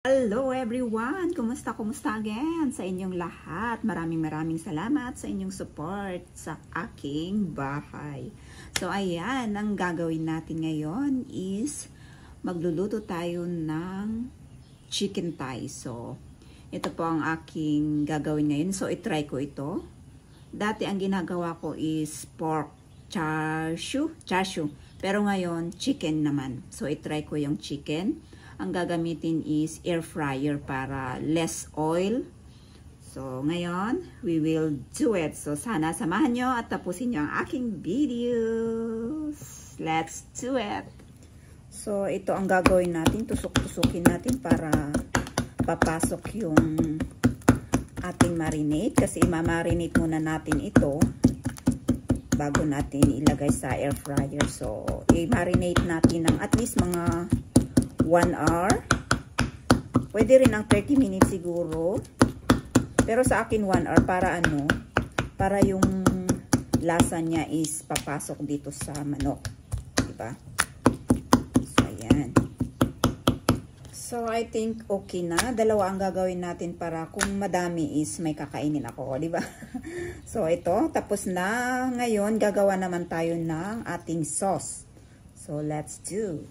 Hello everyone! Kumusta again sa inyong lahat? Maraming salamat sa inyong support sa aking bahay. So ayan, ang gagawin natin ngayon is magluluto tayo ng chicken thigh. So ito po ang aking gagawin ngayon. So itry ko ito. Dati ang ginagawa ko is pork char siu. Pero ngayon chicken naman. So itry ko yung chicken. Ang gagamitin is air fryer para less oil. So, ngayon, we will do it. So, sana samahan nyo at tapusin nyo ang aking videos. Let's do it! So, ito ang gagawin natin. Tusok-tusukin natin para papasok yung ating marinade. Kasi imamarinate muna natin ito bago natin ilagay sa air fryer. So, i-marinate natin ng at least mga 1 hour. Pwede rin ang 30 minutes siguro. Pero sa akin 1 hour para ano? Para yung lasa niya is papasok dito sa manok. Diba? So, ayan. So, I think okay na. Dalawa ang gagawin natin para kung madami is may kakainin ako. Diba? So, ito. Tapos na. Ngayon, gagawa naman tayo ng ating sauce. So, let's do.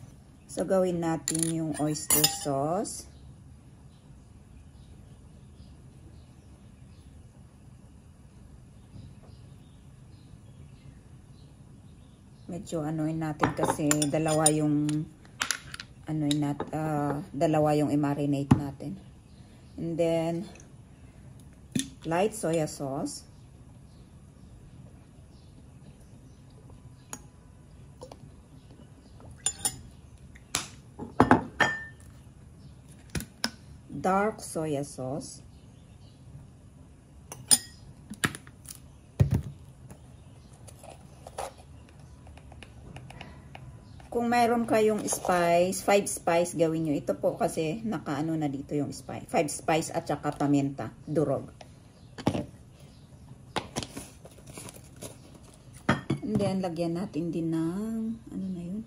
So, gawin natin yung oyster sauce. Medyo anuin natin kasi dalawa yung dalawa yung i-marinate natin. And then, light soya sauce. Dark soya sauce. Kung mayroon kayong spice, 5 spice gawin nyo. Ito po kasi nakaano na dito yung spice. 5 spice at saka paminta, durog. And then, lagyan natin din ng, ano na yun?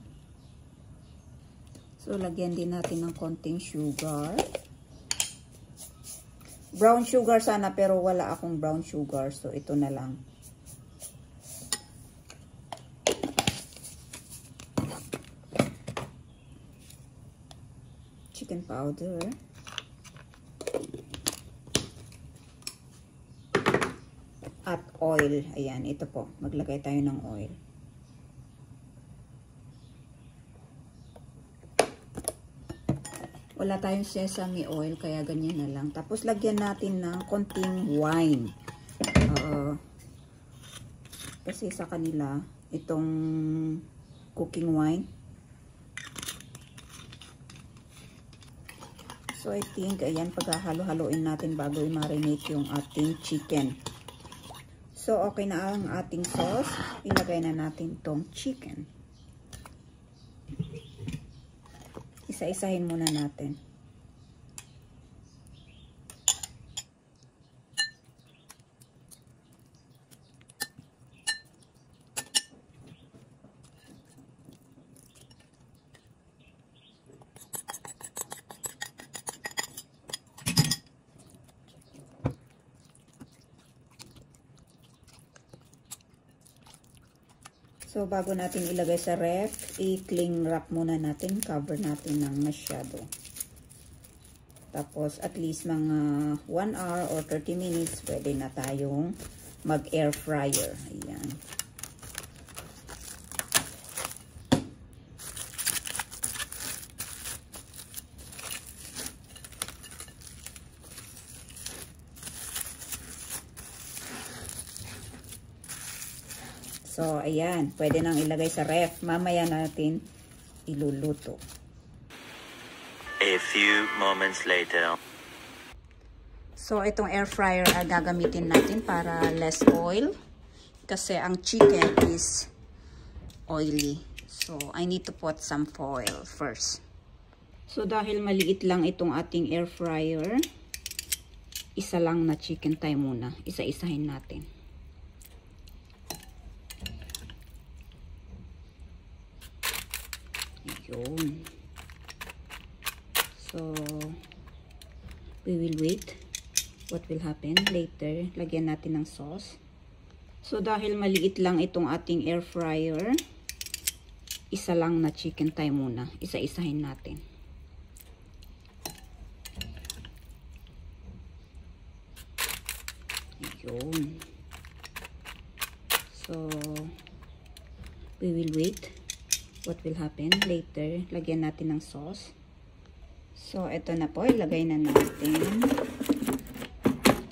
So, lagyan din natin ng konting sugar. Brown sugar sana pero wala akong brown sugar. So, ito na lang. Chicken powder. At oil. Ayan, ito po. Maglagay tayo ng oil. Wala tayong sesame oil, kaya ganyan na lang. Tapos, lagyan natin ng konting wine. Kasi sa kanila, itong cooking wine. So, I think, ayan, paghahalo-haloin natin bago i-marinate yung ating chicken. So, okay na ang ating sauce. Ilagay na natin tong chicken. Isa-isahin muna natin. So, bago natin ilagay sa ref, i-cling wrap muna natin. Cover natin ng masyado. Tapos, at least mga 1 hour or 30 minutes, pwede na tayong mag-air fryer. Ayan. So, ayan. Pwede nang ilagay sa ref. Mamaya natin iluluto. A few moments later. So, itong air fryer ay gagamitin natin para less oil. Kasi ang chicken is oily. So, I need to put some foil first. So, dahil maliit lang itong ating air fryer, isa lang na chicken thigh muna. Isa-isahin natin. Yun. So, We will wait. What will happen later? Lagyan natin ng sauce. So, dahil maliit lang itong ating air fryer, isa lang na chicken thigh muna. Isa-isahin natin. Ayun. So, we will wait. What will happen later? Lagyan natin ng sauce. So, ito na po. Ilagay na natin.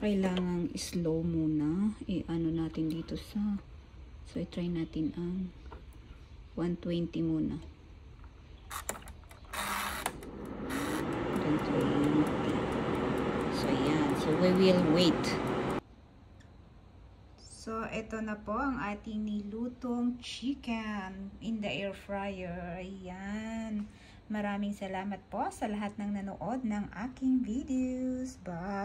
Kailangang slow muna. I-ano natin dito sa... So, i-try natin ang 120 muna. 120. So, ayan. So, we will wait. So, ito na po ang ating nilutong chicken in the air fryer. Ayan. Maraming salamat po sa lahat ng nanood ng aking videos. Bye!